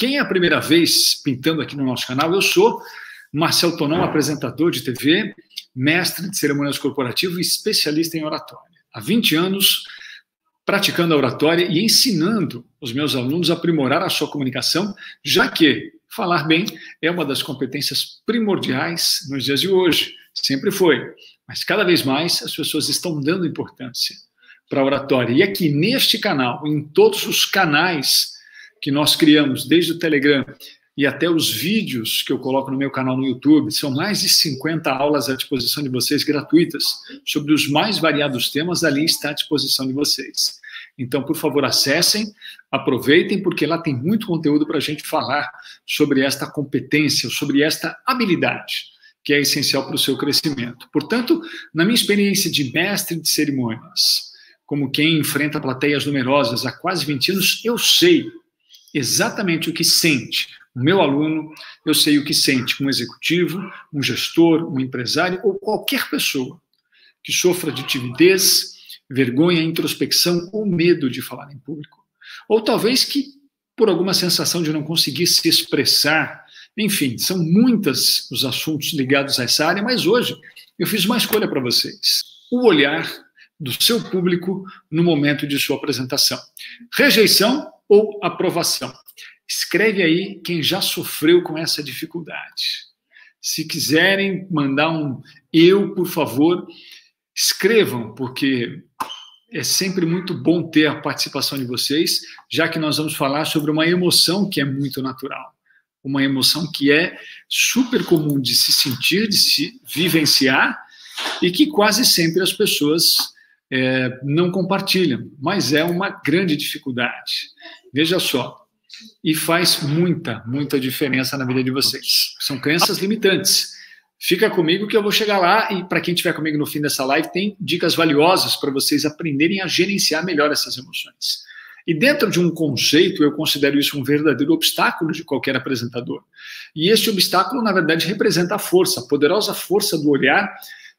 Quem é a primeira vez pintando aqui no nosso canal, eu sou Marcel Tonon, apresentador de TV, mestre de cerimônias corporativas e especialista em oratória. Há 20 anos praticando a oratória e ensinando os meus alunos a aprimorar a sua comunicação, já que falar bem é uma das competências primordiais nos dias de hoje. Sempre foi, mas cada vez mais as pessoas estão dando importância para a oratória. E aqui neste canal, em todos os canais que nós criamos, desde o Telegram e até os vídeos que eu coloco no meu canal no YouTube, são mais de 50 aulas à disposição de vocês, gratuitas, sobre os mais variados temas, ali está à disposição de vocês. Então, por favor, acessem, aproveitem, porque lá tem muito conteúdo para a gente falar sobre esta competência, sobre esta habilidade, que é essencial para o seu crescimento. Portanto, na minha experiência de mestre de cerimônias, como quem enfrenta plateias numerosas há quase 20 anos, eu sei exatamente o que sente o meu aluno, eu sei o que sente um executivo, um gestor, um empresário ou qualquer pessoa que sofra de timidez, vergonha, introspecção ou medo de falar em público. Ou talvez que por alguma sensação de não conseguir se expressar. Enfim, são muitos os assuntos ligados a essa área, mas hoje eu fiz uma escolha para vocês. O olhar do seu público no momento de sua apresentação. Rejeição ou aprovação? Escreve aí quem já sofreu com essa dificuldade. Se quiserem mandar um eu, por favor, escrevam, porque é sempre muito bom ter a participação de vocês, já que nós vamos falar sobre uma emoção que é muito natural. Uma emoção que é super comum de se sentir, de se vivenciar, e que quase sempre as pessoas não compartilham, mas é uma grande dificuldade. Veja só, e faz muita diferença na vida de vocês. São crenças limitantes. Fica comigo que eu vou chegar lá e para quem estiver comigo no fim dessa live tem dicas valiosas para vocês aprenderem a gerenciar melhor essas emoções. E dentro de um conceito, eu considero isso um verdadeiro obstáculo de qualquer apresentador. E este obstáculo, na verdade, representa a força, a poderosa força do olhar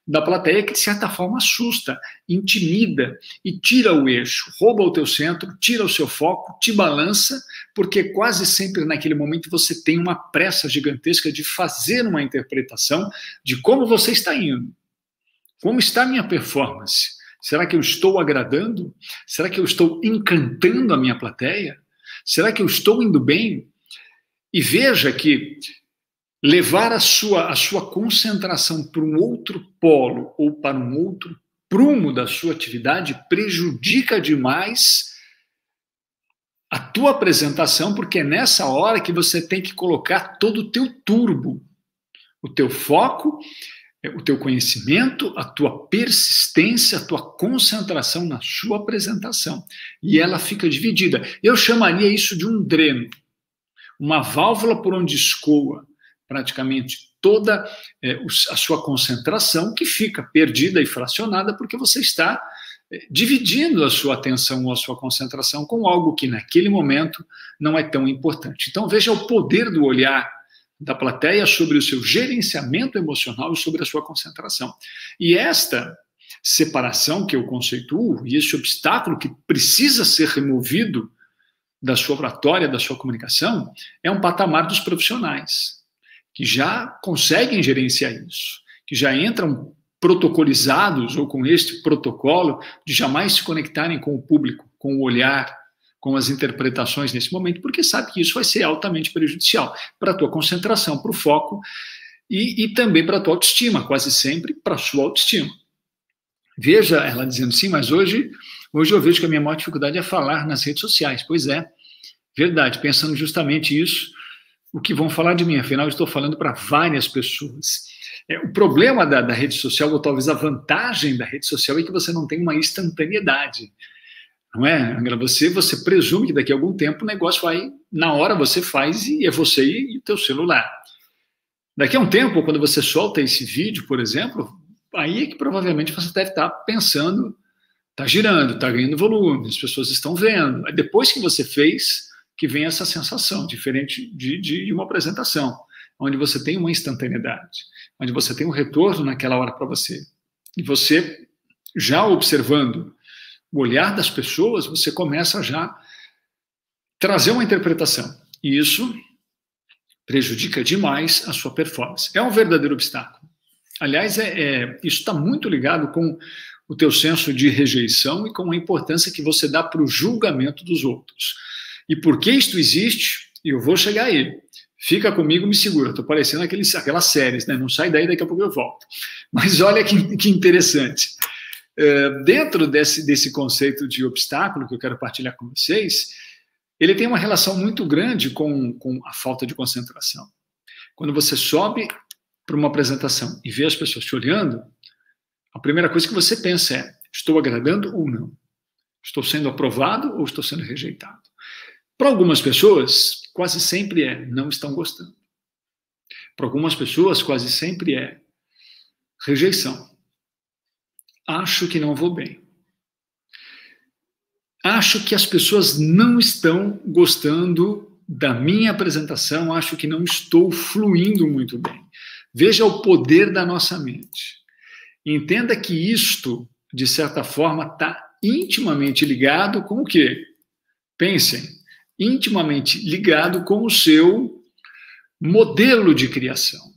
da plateia que, de certa forma, assusta, intimida e tira o eixo, rouba o teu centro, tira o seu foco, te balança, porque quase sempre naquele momento você tem uma pressa gigantesca de fazer uma interpretação de como você está indo. Como está a minha performance? Será que eu estou agradando? Será que eu estou encantando a minha plateia? Será que eu estou indo bem? E veja que levar a sua concentração para um outro polo ou para um outro prumo da sua atividade prejudica demais a tua apresentação, porque é nessa hora que você tem que colocar todo o teu turbo, o teu foco, o teu conhecimento, a tua persistência, a tua concentração na sua apresentação. E ela fica dividida. Eu chamaria isso de um dreno, uma válvula por onde escoa praticamente toda a sua concentração, que fica perdida e fracionada porque você está dividindo a sua atenção ou a sua concentração com algo que naquele momento não é tão importante. Então veja o poder do olhar da plateia sobre o seu gerenciamento emocional e sobre a sua concentração. E esta separação que eu conceituo, e esse obstáculo que precisa ser removido da sua oratória, da sua comunicação, é um patamar dos profissionais, que já conseguem gerenciar isso, que já entram protocolizados ou com este protocolo de jamais se conectarem com o público, com o olhar, com as interpretações nesse momento, porque sabe que isso vai ser altamente prejudicial para a tua concentração, para o foco e também para a tua autoestima, quase sempre para a sua autoestima. Veja ela dizendo, sim, mas hoje eu vejo que a minha maior dificuldade é falar nas redes sociais. Pois é, verdade, pensando justamente isso, o que vão falar de mim, afinal eu estou falando para várias pessoas. O problema da rede social, ou talvez a vantagem da rede social, é que você não tem uma instantaneidade. Não é, Angra? Você presume que daqui a algum tempo o negócio vai, na hora você faz e é você e o teu celular. Daqui a um tempo, quando você solta esse vídeo, por exemplo, aí é que provavelmente você deve estar pensando, está girando, está ganhando volume, as pessoas estão vendo. Depois que você fez, que vem essa sensação, diferente de uma apresentação, onde você tem uma instantaneidade, onde você tem um retorno naquela hora para você. E você, já observando o olhar das pessoas, você começa já a trazer uma interpretação. E isso prejudica demais a sua performance. É um verdadeiro obstáculo. Aliás, isso está muito ligado com o teu senso de rejeição e com a importância que você dá para o julgamento dos outros. E por que isto existe? Eu vou chegar aí. Fica comigo, me segura. Estou parecendo aquelas séries, né? Não sai daí, daqui a pouco eu volto. Mas olha que interessante. Dentro desse conceito de obstáculo que eu quero partilhar com vocês, ele tem uma relação muito grande com a falta de concentração. Quando você sobe para uma apresentação e vê as pessoas te olhando, a primeira coisa que você pensa é: estou agradando ou não? Estou sendo aprovado ou estou sendo rejeitado? Para algumas pessoas, quase sempre não estão gostando. Para algumas pessoas, quase sempre rejeição. Acho que não vou bem. Acho que as pessoas não estão gostando da minha apresentação, acho que não estou fluindo muito bem. Veja o poder da nossa mente. Entenda que isto, de certa forma, está intimamente ligado com o quê? Pensem, intimamente ligado com o seu modelo de criação,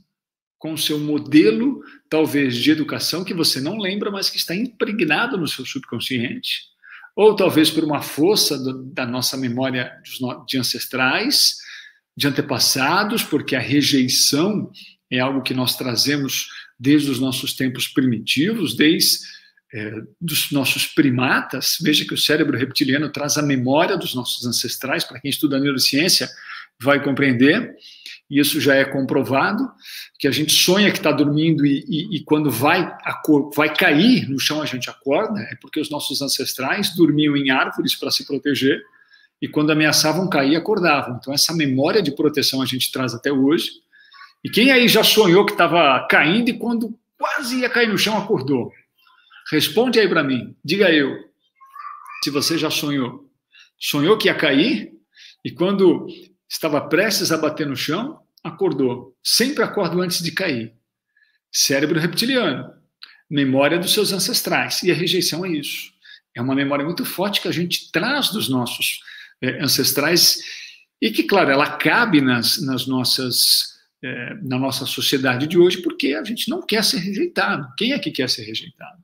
com o seu modelo, talvez, de educação que você não lembra, mas que está impregnado no seu subconsciente, ou talvez por uma força da nossa memória de ancestrais, de antepassados, porque a rejeição é algo que nós trazemos desde os nossos tempos primitivos, desde dos nossos primatas. Veja que o cérebro reptiliano traz a memória dos nossos ancestrais. Para quem estuda neurociência vai compreender, e isso já é comprovado, que a gente sonha que está dormindo e quando vai cair no chão a gente acorda, é porque os nossos ancestrais dormiam em árvores para se proteger, e quando ameaçavam cair, acordavam. Então essa memória de proteção a gente traz até hoje. E quem aí já sonhou que estava caindo e quando quase ia cair no chão, acordou? Responde aí para mim, diga eu, se você já sonhou. Sonhou que ia cair e quando estava prestes a bater no chão, acordou. Sempre acordo antes de cair. Cérebro reptiliano, memória dos seus ancestrais. E a rejeição é isso. É uma memória muito forte que a gente traz dos nossos ancestrais e que, claro, ela cabe na nossa sociedade de hoje porque a gente não quer ser rejeitado. Quem é que quer ser rejeitado?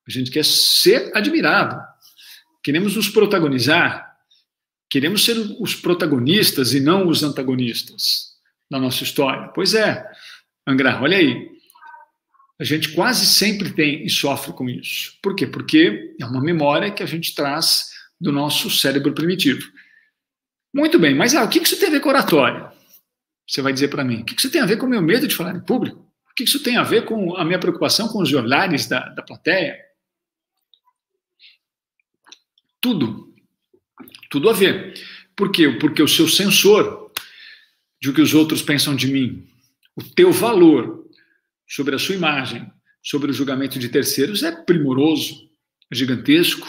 A gente quer ser admirado. Queremos nos protagonizar. Queremos ser os protagonistas e não os antagonistas da nossa história. Pois é, Angra, olha aí. A gente quase sempre tem e sofre com isso. Por quê? Porque é uma memória que a gente traz do nosso cérebro primitivo. Muito bem, mas o que isso tem a ver com oratória? Você vai dizer para mim. O que isso tem a ver com o meu medo de falar em público? O que isso tem a ver com a minha preocupação com os olhares da plateia? Tudo a ver. Por quê? Porque o seu sensor de o que os outros pensam de mim, o teu valor sobre a sua imagem, sobre o julgamento de terceiros é primoroso, é gigantesco,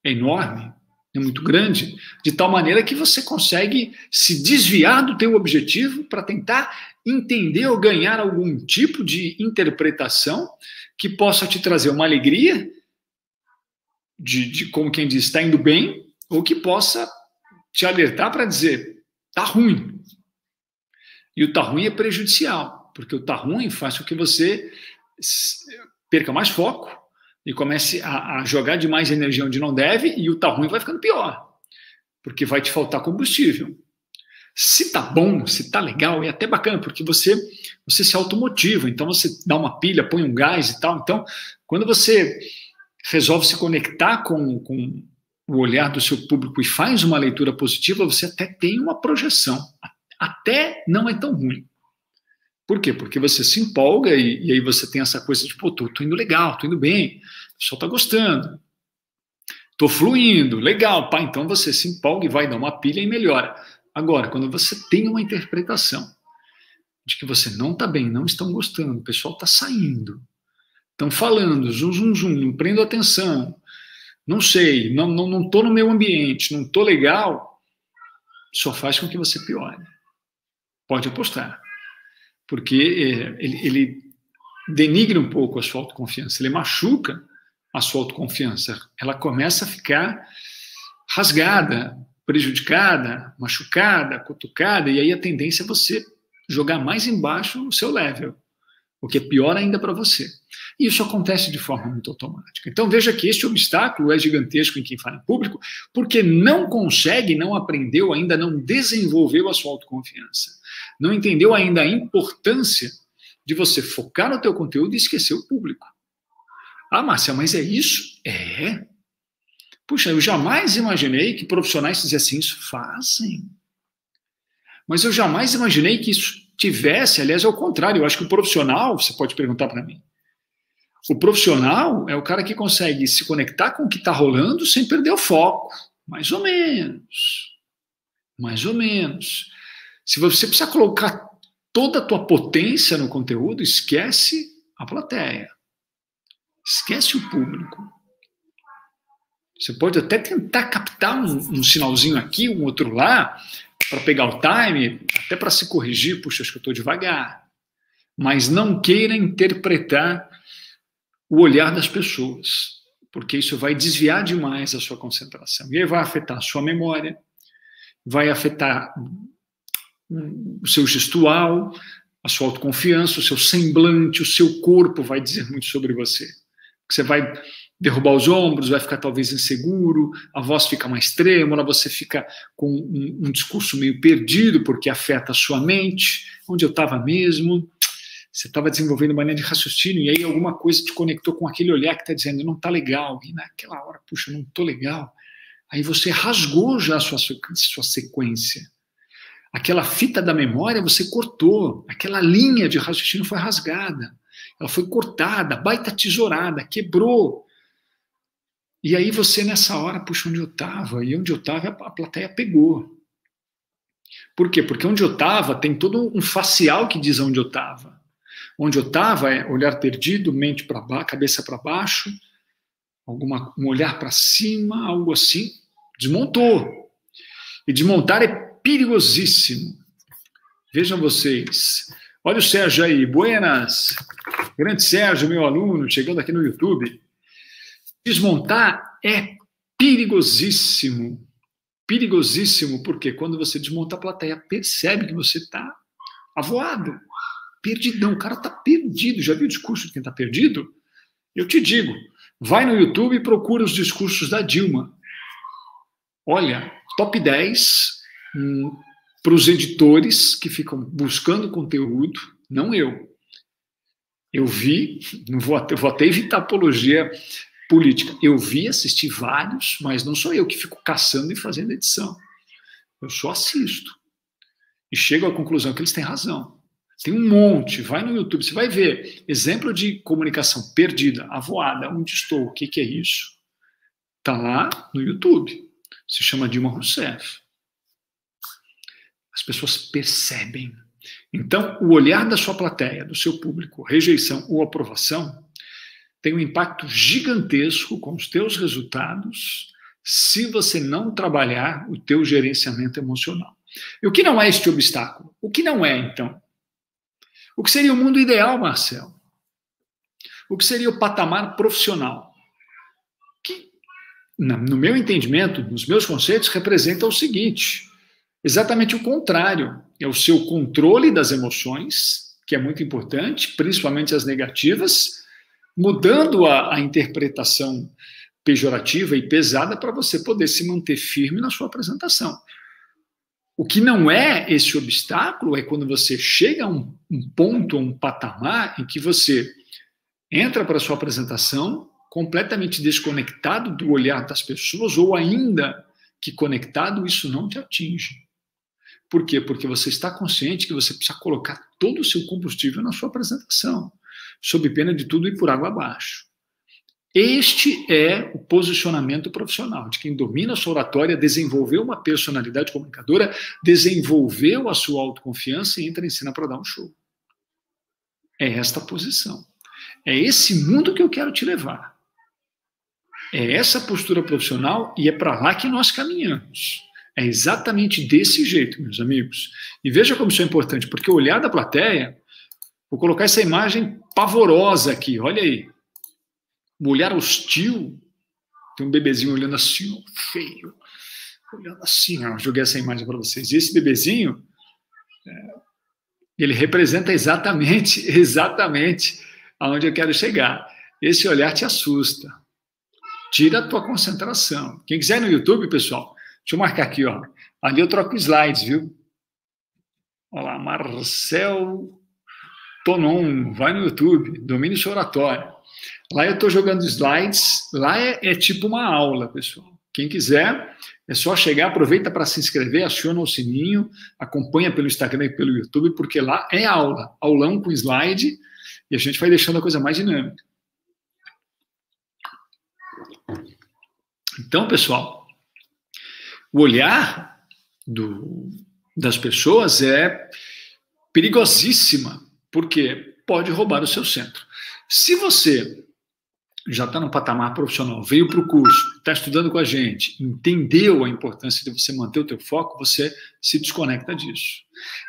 é enorme, é muito grande, de tal maneira que você consegue se desviar do teu objetivo para tentar entender ou ganhar algum tipo de interpretação que possa te trazer uma alegria de como quem diz, está indo bem, ou que possa te alertar para dizer, tá ruim. E o tá ruim é prejudicial, porque o tá ruim faz com que você perca mais foco e comece a jogar demais energia onde não deve, e o tá ruim vai ficando pior, porque vai te faltar combustível. Se tá bom, se tá legal, é até bacana, porque você se automotiva, então você dá uma pilha, põe um gás e tal. Então, quando você resolve se conectar com o olhar do seu público e faz uma leitura positiva, você até tem uma projeção. Até não é tão ruim. Por quê? Porque você se empolga e aí você tem essa coisa de, pô, tô indo legal, tô indo bem, o pessoal tá gostando, tô fluindo, legal, pá, então você se empolga e vai dar uma pilha e melhora. Agora, quando você tem uma interpretação de que você não tá bem, não estão gostando, o pessoal tá saindo, estão falando, zum, não prendo atenção, não sei, não estou no meu ambiente, não estou legal, só faz com que você piore. Pode apostar. Porque ele denigre um pouco a sua autoconfiança, ele machuca a sua autoconfiança. Ela começa a ficar rasgada, prejudicada, machucada, cutucada, e aí a tendência é você jogar mais embaixo o seu level, o que é pior ainda para você. E isso acontece de forma muito automática. Então veja que este obstáculo é gigantesco em quem fala em público, porque não consegue, não aprendeu ainda, não desenvolveu a sua autoconfiança. Não entendeu ainda a importância de você focar no teu conteúdo e esquecer o público. Ah, Márcia, mas é isso? É. Puxa, eu jamais imaginei que profissionais fizessem isso. Fazem. Mas eu jamais imaginei que isso tivesse, aliás, ao contrário, eu acho que o profissional, você pode perguntar para mim, o profissional é o cara que consegue se conectar com o que está rolando sem perder o foco. Mais ou menos. Mais ou menos. Se você precisar colocar toda a tua potência no conteúdo, esquece a plateia. Esquece o público. Você pode até tentar captar um sinalzinho aqui, um outro lá, para pegar o time, até para se corrigir. Puxa, acho que eu estou devagar. Mas não queira interpretar o olhar das pessoas, porque isso vai desviar demais a sua concentração. E aí vai afetar a sua memória, vai afetar o seu gestual, a sua autoconfiança, o seu semblante, o seu corpo vai dizer muito sobre você. Você vai derrubar os ombros, vai ficar talvez inseguro, a voz fica mais trêmula, você fica com um discurso meio perdido, porque afeta a sua mente, onde eu estava mesmo. Você estava desenvolvendo uma linha de raciocínio e aí alguma coisa te conectou com aquele olhar que está dizendo não está legal. E naquela hora, puxa, não estou legal. Aí você rasgou já a sua sequência. Aquela fita da memória você cortou. Aquela linha de raciocínio foi rasgada. Ela foi cortada, baita tesourada, quebrou. E aí você nessa hora, puxa, onde eu estava? E onde eu estava a plateia pegou. Por quê? Porque onde eu estava tem todo um facial que diz onde eu estava. Onde eu estava é olhar perdido, mente para baixo, cabeça para baixo, um olhar para cima, algo assim. Desmontou. E desmontar é perigosíssimo. Vejam vocês. Olha o Sérgio aí. Buenas. Grande Sérgio, meu aluno, chegando aqui no YouTube. Desmontar é perigosíssimo. Perigosíssimo, porque quando você desmonta a plateia, percebe que você está avoado. Perdidão, o cara está perdido. Já viu o discurso de quem está perdido? Eu te digo, vai no YouTube e procura os discursos da Dilma. Olha, top 10 para os editores que ficam buscando conteúdo, não eu. Eu vi, eu vou até evitar apologia política. Eu vi, assisti vários, mas não sou eu que fico caçando e fazendo edição. Eu só assisto. E chego à conclusão que eles têm razão. Tem um monte, vai no YouTube, você vai ver. Exemplo de comunicação perdida, avoada, onde estou, o que é isso? Está lá no YouTube. Se chama Dilma Rousseff. As pessoas percebem. Então, o olhar da sua plateia, do seu público, rejeição ou aprovação, tem um impacto gigantesco com os teus resultados se você não trabalhar o teu gerenciamento emocional. E o que não é este obstáculo? O que não é, então? O que seria o mundo ideal, Marcelo? O que seria o patamar profissional? Que, no meu entendimento, nos meus conceitos, representa o seguinte, exatamente o contrário. É o seu controle das emoções, que é muito importante, principalmente as negativas, mudando a interpretação pejorativa e pesada para você poder se manter firme na sua apresentação. O que não é esse obstáculo é quando você chega a um ponto, um patamar em que você entra para a sua apresentação completamente desconectado do olhar das pessoas ou ainda que conectado, isso não te atinge. Por quê? Porque você está consciente que você precisa colocar todo o seu combustível na sua apresentação, sob pena de tudo ir por água abaixo. Este é o posicionamento profissional de quem domina a sua oratória, desenvolveu uma personalidade comunicadora, desenvolveu a sua autoconfiança e entra em cena para dar um show. É esta posição. É esse mundo que eu quero te levar. É essa postura profissional e é para lá que nós caminhamos. É exatamente desse jeito, meus amigos. E veja como isso é importante, porque o olhar da plateia, vou colocar essa imagem pavorosa aqui, olha aí. Um olhar hostil, tem um bebezinho olhando assim, feio. olhando assim, ó, joguei essa imagem para vocês. E esse bebezinho, ele representa exatamente aonde eu quero chegar. Esse olhar te assusta. Tira a tua concentração. Quem quiser no YouTube, pessoal, deixa eu marcar aqui, ó. Ali eu troco slides, viu? Olha lá, Marcel Tonon, vai no YouTube, domine seu oratório. Lá eu estou jogando slides, lá é tipo uma aula, pessoal. Quem quiser, é só chegar, aproveita para se inscrever, aciona o sininho, acompanha pelo Instagram e pelo YouTube, porque lá é aula, aulão com slide, e a gente vai deixando a coisa mais dinâmica. Então, pessoal, o olhar das pessoas é perigosíssima, porque pode roubar o seu centro. Se você já está no patamar profissional, veio para o curso, está estudando com a gente, entendeu a importância de você manter o teu foco, você se desconecta disso.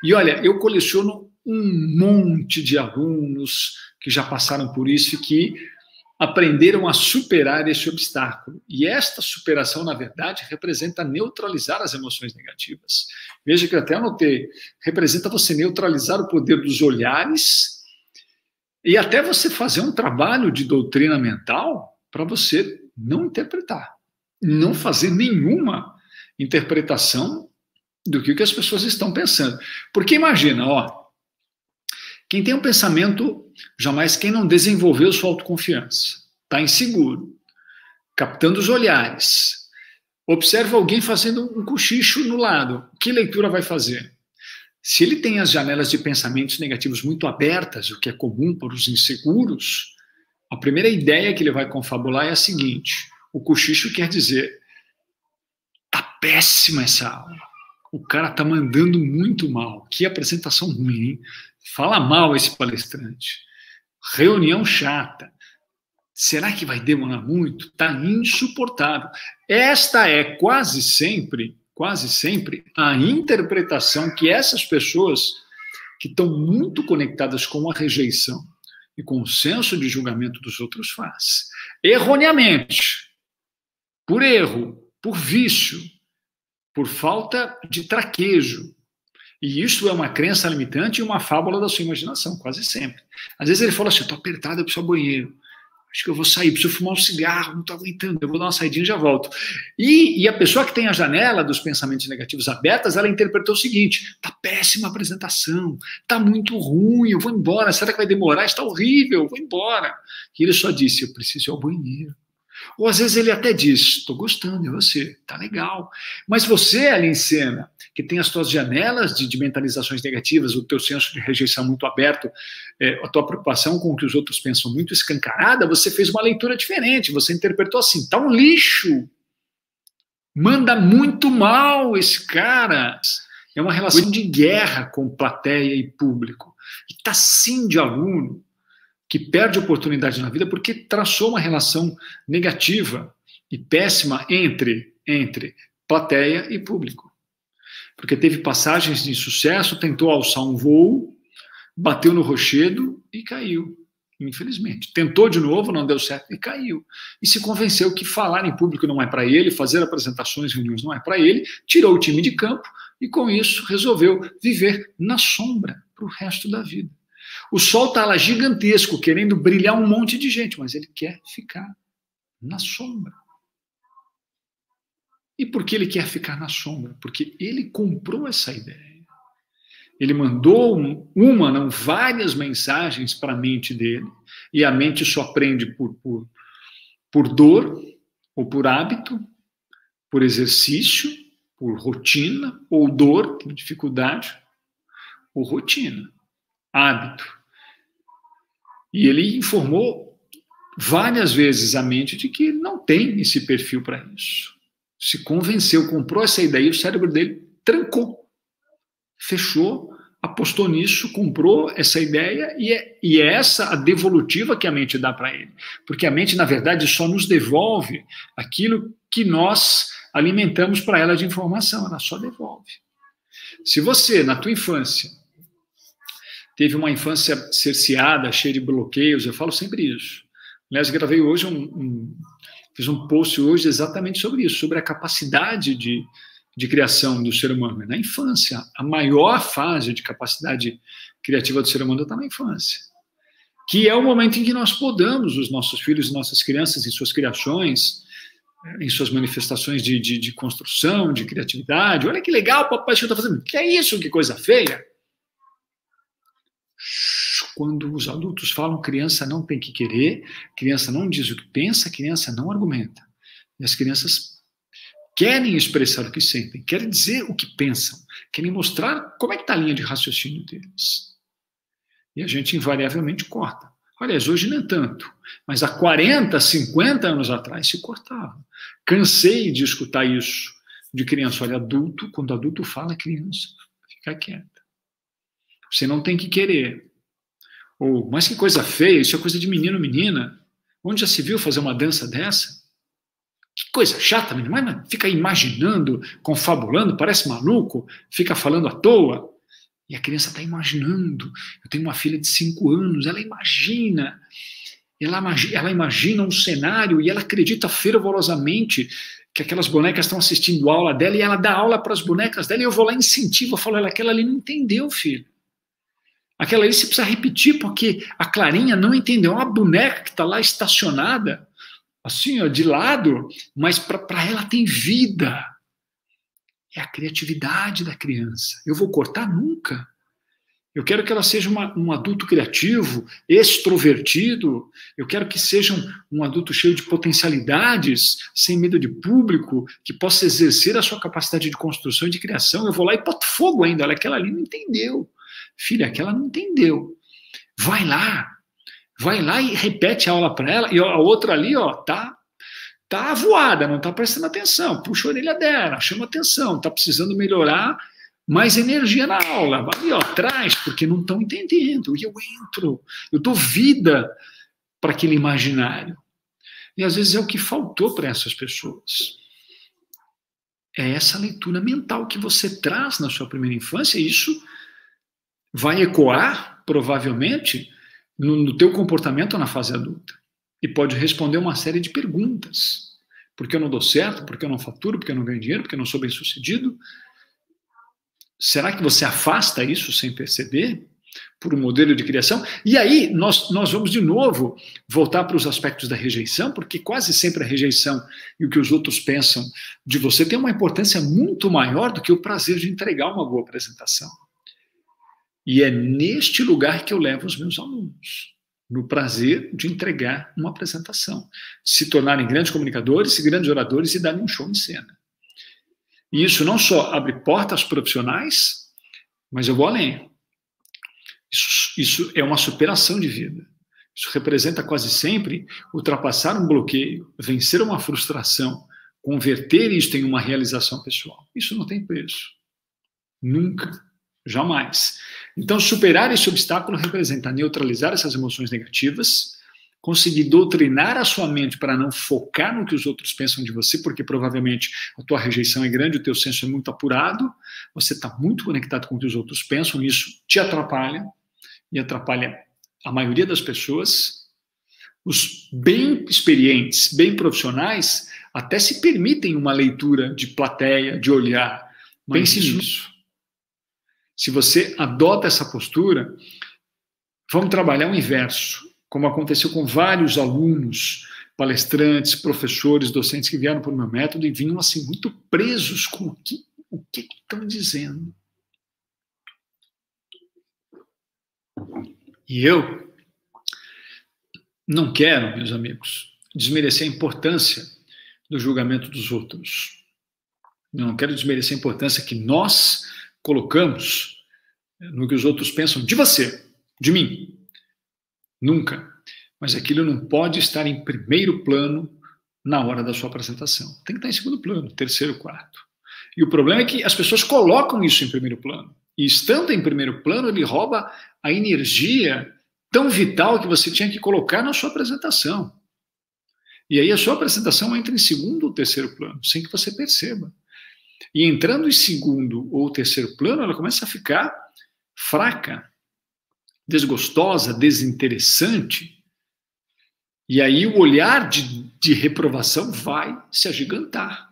E olha, eu coleciono um monte de alunos que já passaram por isso e que aprenderam a superar esse obstáculo. E esta superação, na verdade, representa neutralizar as emoções negativas. Veja que eu até anotei, representa você neutralizar o poder dos olhares e até você fazer um trabalho de doutrina mental para você não interpretar, não fazer nenhuma interpretação do que as pessoas estão pensando. Porque imagina, ó, quem tem um pensamento, jamais quem não desenvolveu sua autoconfiança, está inseguro, captando os olhares, observa alguém fazendo um cochicho no lado, que leitura vai fazer? Se ele tem as janelas de pensamentos negativos muito abertas, o que é comum para os inseguros, a primeira ideia que ele vai confabular é a seguinte: o cochicho quer dizer, tá péssima essa aula, o cara tá mandando muito mal, que apresentação ruim, hein? Fala mal esse palestrante, reunião chata, será que vai demorar muito? Tá insuportável. Esta é quase sempre a interpretação que essas pessoas que estão muito conectadas com a rejeição e com o senso de julgamento dos outros faz. Erroneamente, por erro, por vício, por falta de traquejo. E isso é uma crença limitante e uma fábula da sua imaginação, quase sempre. Às vezes ele fala assim, eu estou apertado, eu preciso ir ao banheiro. Acho que eu vou sair, preciso fumar um cigarro, não estou aguentando, eu vou dar uma saidinha e já volto. E a pessoa que tem a janela dos pensamentos negativos abertas, ela interpretou o seguinte, tá péssima a apresentação, tá muito ruim, eu vou embora, será que vai demorar? Está horrível, eu vou embora. E ele só disse, eu preciso ir ao banheiro. Ou às vezes ele até diz, estou gostando de você, tá legal. Mas você ali em cena, que tem as tuas janelas de mentalizações negativas, o teu senso de rejeição muito aberto, a tua preocupação com o que os outros pensam muito escancarada, você fez uma leitura diferente, você interpretou assim, tá um lixo, manda muito mal esse cara. É uma relação de guerra com plateia e público. E tá sim de aluno que perde oportunidade na vida porque traçou uma relação negativa e péssima entre plateia e público. Porque teve passagens de sucesso, tentou alçar um voo, bateu no rochedo e caiu, infelizmente. Tentou de novo, não deu certo e caiu. E se convenceu que falar em público não é para ele, fazer apresentações, reuniões não é para ele, tirou o time de campo e com isso resolveu viver na sombra para o resto da vida. O sol está lá gigantesco, querendo brilhar um monte de gente, mas ele quer ficar na sombra. E por que ele quer ficar na sombra? Porque ele comprou essa ideia. Ele mandou várias mensagens para a mente dele, e a mente só aprende por dor, ou por hábito, por exercício, por rotina, ou dor, por dificuldade, ou rotina, hábito. E ele informou várias vezes a mente de que não tem esse perfil para isso. Se convenceu, comprou essa ideia, o cérebro dele trancou, fechou, apostou nisso, comprou essa ideia e é essa a devolutiva que a mente dá para ele. Porque a mente, na verdade, só nos devolve aquilo que nós alimentamos para ela de informação, ela só devolve. Se você, na tua infância, teve uma infância cerceada, cheia de bloqueios, eu falo sempre isso. Aliás, gravei hoje fiz um post hoje exatamente sobre isso, sobre a capacidade de criação do ser humano? É na infância. A maior fase de capacidade criativa do ser humano está na infância, que é o momento em que nós podamos os nossos filhos e nossas crianças em suas criações, em suas manifestações de construção, de criatividade. Olha que legal, papai, o que está fazendo. Que é isso? Que coisa feia. Quando os adultos falam, criança não tem que querer, criança não diz o que pensa, criança não argumenta. E as crianças querem expressar o que sentem, querem dizer o que pensam, querem mostrar como é que está a linha de raciocínio deles. E a gente invariavelmente corta. Aliás, hoje nem tanto, mas há 40, 50 anos atrás se cortava. Cansei de escutar isso de criança. Olha, adulto, quando adulto fala, criança, fica quieta. Você não tem que querer. Ou, mas que coisa feia, isso é coisa de menino, menina. Onde já se viu fazer uma dança dessa? Que coisa chata, menina. Mas fica imaginando, confabulando, parece maluco, fica falando à toa. E a criança está imaginando. Eu tenho uma filha de 5 anos, ela imagina um cenário e ela acredita fervorosamente que aquelas bonecas estão assistindo a aula dela e ela dá aula para as bonecas dela e eu vou lá e incentivo, eu falo, aquela ali não entendeu, filho. Aquela ali você precisa repetir porque a Clarinha não entendeu. É uma boneca que está lá estacionada, assim, ó, de lado, mas para ela tem vida. É a criatividade da criança. Eu vou cortar? Nunca. Eu quero que ela seja um adulto criativo, extrovertido. Eu quero que seja um adulto cheio de potencialidades, sem medo de público, que possa exercer a sua capacidade de construção e de criação. Eu vou lá e boto fogo ainda. Olha, aquela ali não entendeu. Filha, aquela não entendeu. Vai lá e repete a aula para ela. E a outra ali, ó, tá avoada, não está prestando atenção, puxa a orelha dela, chama atenção, está precisando melhorar mais energia na aula, vai ali, ó, atrás, porque não estão entendendo, e eu entro, eu dou vida para aquele imaginário, e às vezes é o que faltou para essas pessoas, é essa leitura mental que você traz na sua primeira infância, e isso vai ecoar, provavelmente, no teu comportamento na fase adulta. E pode responder uma série de perguntas. Por que eu não dou certo? Por que eu não faturo? Por que eu não ganho dinheiro? Por que eu não sou bem-sucedido? Será que você afasta isso sem perceber? Por um modelo de criação? E aí, nós vamos de novo voltar para os aspectos da rejeição, porque quase sempre a rejeição e o que os outros pensam de você tem uma importância muito maior do que o prazer de entregar uma boa apresentação. E é neste lugar que eu levo os meus alunos. No prazer de entregar uma apresentação, se tornarem grandes comunicadores, grandes oradores e darem um show em cena. E isso não só abre portas profissionais, mas eu vou além. Isso é uma superação de vida. Isso representa quase sempre ultrapassar um bloqueio, vencer uma frustração, converter isto em uma realização pessoal. Isso não tem preço. Nunca. Jamais. Então, superar esse obstáculo representa neutralizar essas emoções negativas, conseguir doutrinar a sua mente para não focar no que os outros pensam de você, porque provavelmente a tua rejeição é grande, o teu senso é muito apurado, você está muito conectado com o que os outros pensam, e isso te atrapalha, e atrapalha a maioria das pessoas. Os bem experientes, bem profissionais, até se permitem uma leitura de plateia, de olhar. Pense nisso. Se você adota essa postura, vamos trabalhar o inverso, como aconteceu com vários alunos, palestrantes, professores, docentes que vieram para o meu método e vinham assim muito presos com o que estão dizendo. E eu não quero, meus amigos, desmerecer a importância do julgamento dos outros. Eu não quero desmerecer a importância que nós colocamos no que os outros pensam de você, de mim. Nunca. Mas aquilo não pode estar em primeiro plano na hora da sua apresentação. Tem que estar em segundo plano, terceiro, quarto. E o problema é que as pessoas colocam isso em primeiro plano. E estando em primeiro plano, ele rouba a energia tão vital que você tinha que colocar na sua apresentação. E aí a sua apresentação entra em segundo ou terceiro plano, sem que você perceba. E entrando em segundo ou terceiro plano, ela começa a ficar fraca, desgostosa, desinteressante. E aí o olhar de reprovação vai se agigantar.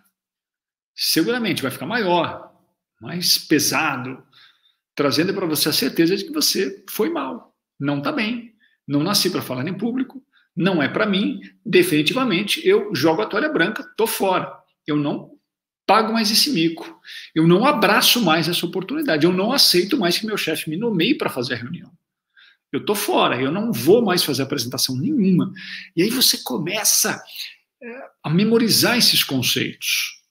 seguramente vai ficar maior, mais pesado, trazendo para você a certeza de que você foi mal, não está bem, não nasci para falar em público, não é para mim, definitivamente eu jogo a toalha branca, estou fora, eu não pago mais esse mico, eu não abraço mais essa oportunidade, eu não aceito mais que meu chefe me nomeie para fazer a reunião. Eu estou fora, eu não vou mais fazer apresentação nenhuma. E aí você começa a memorizar esses conceitos,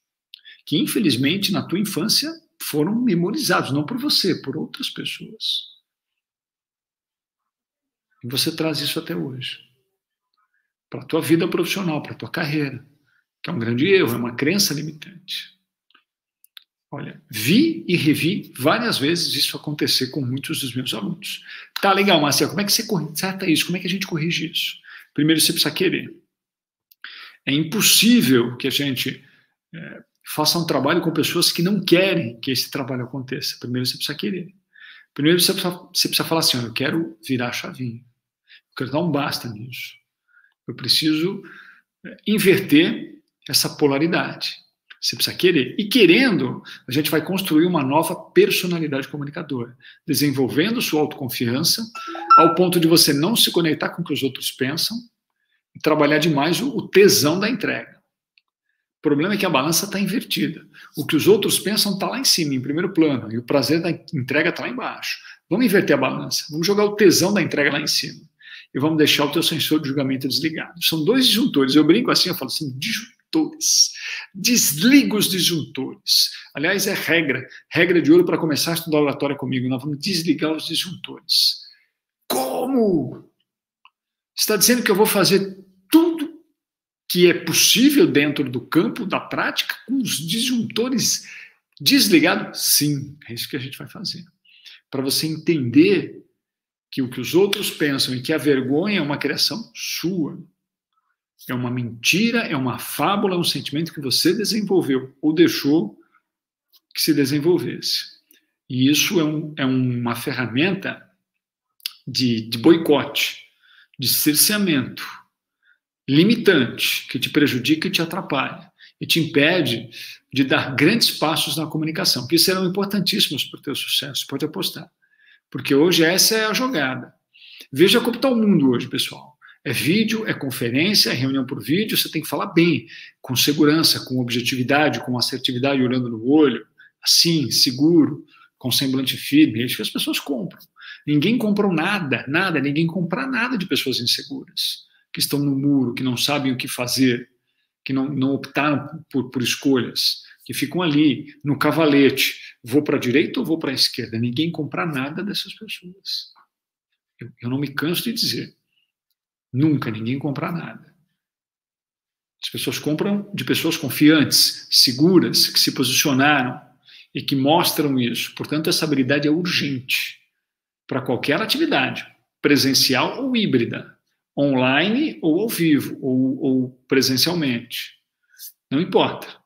que infelizmente na tua infância foram memorizados, não por você, por outras pessoas. E você traz isso até hoje. Para a tua vida profissional, para a tua carreira, que é um grande erro, é uma crença limitante. Olha, vi e revi várias vezes isso acontecer com muitos dos meus alunos. Tá, legal, Marcelo, como é que você conserta isso? Como é que a gente corrige isso? Primeiro, você precisa querer. É impossível que a gente faça um trabalho com pessoas que não querem que esse trabalho aconteça. Primeiro, você precisa querer. Primeiro, você precisa falar assim, eu quero virar a chavinha. Eu quero dar um basta nisso. Eu preciso inverter essa polaridade. Você precisa querer. E querendo, a gente vai construir uma nova personalidade comunicadora, desenvolvendo sua autoconfiança, ao ponto de você não se conectar com o que os outros pensam e trabalhar demais o tesão da entrega. O problema é que a balança está invertida. O que os outros pensam está lá em cima, em primeiro plano, e o prazer da entrega está lá embaixo. Vamos inverter a balança. Vamos jogar o tesão da entrega lá em cima. E vamos deixar o teu sensor de julgamento desligado. São dois disjuntores. Eu brinco assim, eu falo assim, disjuntores. Desliga os disjuntores. Aliás, é regra de ouro para começar a estudar oratória comigo. Nós vamos desligar os disjuntores. Como? Você está dizendo que eu vou fazer tudo que é possível dentro do campo da prática com os disjuntores desligados? Sim, é isso que a gente vai fazer. Para você entender que o que os outros pensam e que a vergonha é uma criação sua. É uma mentira, é uma fábula, é um sentimento que você desenvolveu ou deixou que se desenvolvesse. E isso é uma ferramenta de boicote, de cerceamento, limitante, que te prejudica e te atrapalha. E te impede de dar grandes passos na comunicação, que serão importantíssimos para o teu sucesso, pode apostar. Porque hoje essa é a jogada. Veja como está o mundo hoje, pessoal. É vídeo, é conferência, é reunião por vídeo, você tem que falar bem, com segurança, com objetividade, com assertividade, olhando no olho, assim, seguro, com semblante firme. É isso que as pessoas compram. Ninguém compra nada, ninguém compra nada de pessoas inseguras, que estão no muro, que não sabem o que fazer, que não optaram por escolhas, que ficam ali, no cavalete, vou para a direita ou vou para a esquerda? Ninguém compra nada dessas pessoas. Eu não me canso de dizer. Nunca ninguém compra nada. As pessoas compram de pessoas confiantes, seguras, que se posicionaram e que mostram isso. Portanto, essa habilidade é urgente para qualquer atividade, presencial ou híbrida, online ou ao vivo, ou presencialmente. Não importa.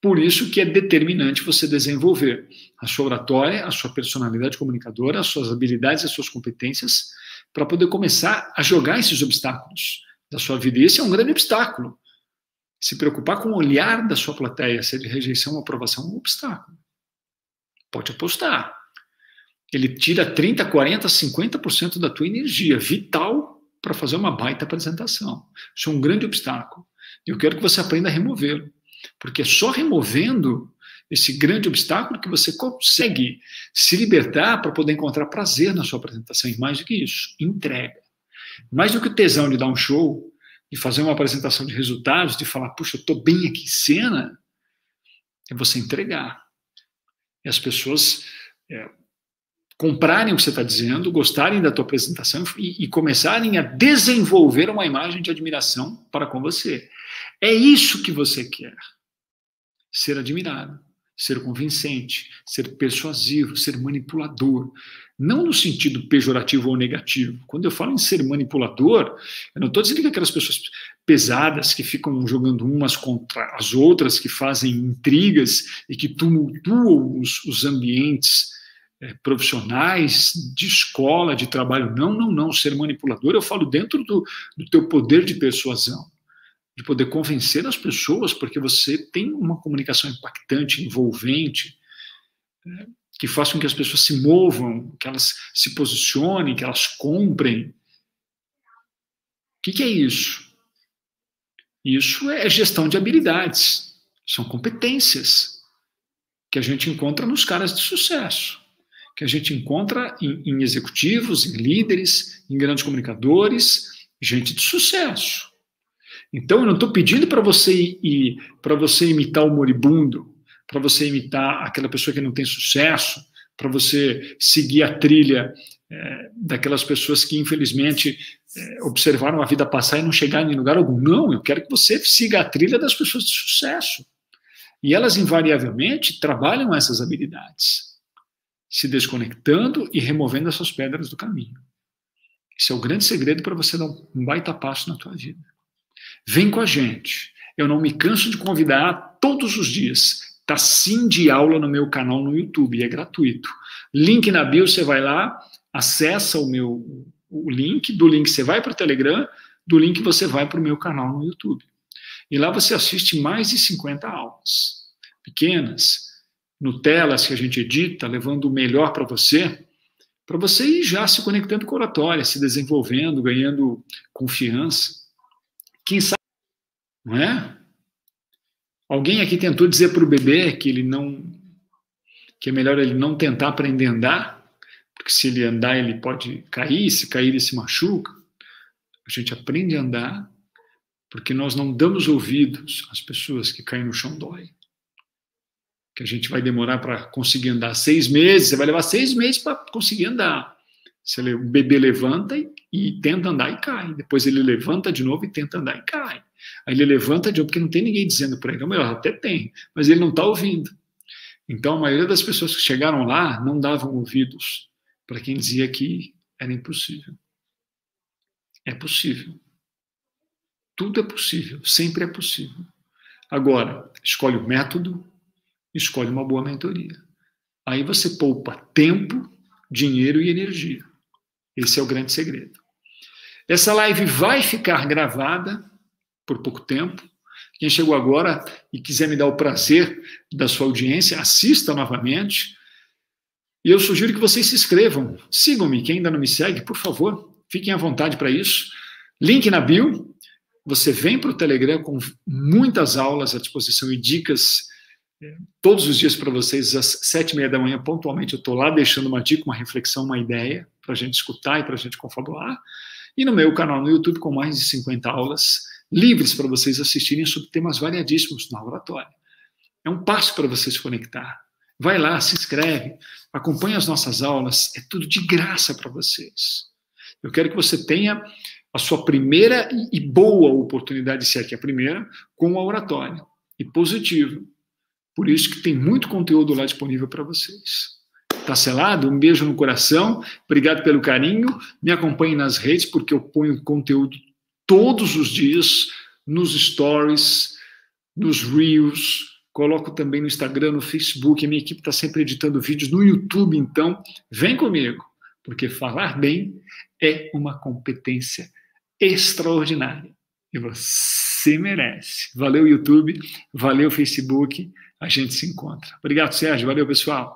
Por isso que é determinante você desenvolver a sua oratória, a sua personalidade comunicadora, as suas habilidades, as suas competências, para poder começar a jogar esses obstáculos da sua vida. E esse é um grande obstáculo. Se preocupar com o olhar da sua plateia, se é de rejeição ou aprovação, é um obstáculo. Pode apostar. Ele tira 30%, 40%, 50% da tua energia vital para fazer uma baita apresentação. Isso é um grande obstáculo. Eu quero que você aprenda a removê-lo. Porque é só removendo esse grande obstáculo que você consegue se libertar para poder encontrar prazer na sua apresentação. E mais do que isso, entrega. Mais do que o tesão de dar um show, de fazer uma apresentação de resultados, de falar, puxa, eu estou bem aqui em cena, é você entregar. E as pessoas comprarem o que você está dizendo, gostarem da tua apresentação e começarem a desenvolver uma imagem de admiração para com você. É isso que você quer. Ser admirado, ser convincente, ser persuasivo, ser manipulador. Não no sentido pejorativo ou negativo. Quando eu falo em ser manipulador, eu não estou dizendo que aquelas pessoas pesadas que ficam jogando umas contra as outras, que fazem intrigas e que tumultuam os ambientes profissionais, de escola, de trabalho. Não. Ser manipulador, eu falo dentro do teu poder de persuasão. de poder convencer as pessoas, porque você tem uma comunicação impactante, envolvente, né, que faça com que as pessoas se movam, que elas se posicionem, que elas comprem. O que é isso? Isso é gestão de habilidades, são competências que a gente encontra nos caras de sucesso, que a gente encontra em executivos, em líderes, em grandes comunicadores, gente de sucesso. Então, eu não estou pedindo para você imitar o moribundo, para você imitar aquela pessoa que não tem sucesso, para você seguir a trilha daquelas pessoas que, infelizmente, observaram a vida passar e não chegaram em lugar algum. Não, eu quero que você siga a trilha das pessoas de sucesso. E elas, invariavelmente, trabalham essas habilidades, se desconectando e removendo essas pedras do caminho. Esse é o grande segredo para você dar um baita passo na tua vida. Vem com a gente. Eu não me canso de convidar todos os dias. Está sim de aula no meu canal no YouTube, é gratuito. Link na bio, você vai lá, acessa o link, do link você vai para o Telegram, do link você vai para o meu canal no YouTube. E lá você assiste mais de 50 aulas, pequenas, Nutelas que a gente edita, levando o melhor para você ir já se conectando com a oratória, se desenvolvendo, ganhando confiança. Quem sabe, não é? Alguém aqui tentou dizer para o bebê que é melhor ele não tentar aprender a andar, porque se ele andar ele pode cair, se cair ele se machuca. A gente aprende a andar porque nós não damos ouvidos às pessoas que caem no chão dói. Que a gente vai demorar para conseguir andar 6 meses, você vai levar 6 meses para conseguir andar. O bebê levanta e tenta andar e cai. Depois ele levanta de novo e tenta andar e cai. Aí ele levanta de novo, porque não tem ninguém dizendo para ele. Até tem, mas ele não está ouvindo. Então, a maioria das pessoas que chegaram lá não davam ouvidos para quem dizia que era impossível. É possível. Tudo é possível, sempre é possível. Agora, escolhe o método, escolhe uma boa mentoria. Aí você poupa tempo, dinheiro e energia. Esse é o grande segredo. Essa live vai ficar gravada por pouco tempo. Quem chegou agora e quiser me dar o prazer da sua audiência, assista novamente. E eu sugiro que vocês se inscrevam. Sigam-me, quem ainda não me segue, por favor, fiquem à vontade para isso. Link na bio. Você vem para o Telegram com muitas aulas à disposição e dicas todos os dias para vocês, às 7h30 da manhã, pontualmente, eu estou lá deixando uma dica, uma reflexão, uma ideia, para a gente escutar e para a gente confabular. E no meu canal no YouTube, com mais de 50 aulas livres para vocês assistirem sobre temas variadíssimos na oratória. É um passo para você se conectar. Vai lá, se inscreve, acompanhe as nossas aulas, é tudo de graça para vocês. Eu quero que você tenha a sua primeira e boa oportunidade, se é que é a primeira, com a oratória. E positivo. Por isso que tem muito conteúdo lá disponível para vocês. Tá selado? Um beijo no coração. Obrigado pelo carinho. Me acompanhe nas redes, porque eu ponho conteúdo todos os dias nos stories, nos reels. Coloco também no Instagram, no Facebook. A minha equipe está sempre editando vídeos no YouTube. Então, vem comigo, porque falar bem é uma competência extraordinária. E você merece. Valeu, YouTube. Valeu, Facebook. A gente se encontra. Obrigado, Sérgio. Valeu, pessoal.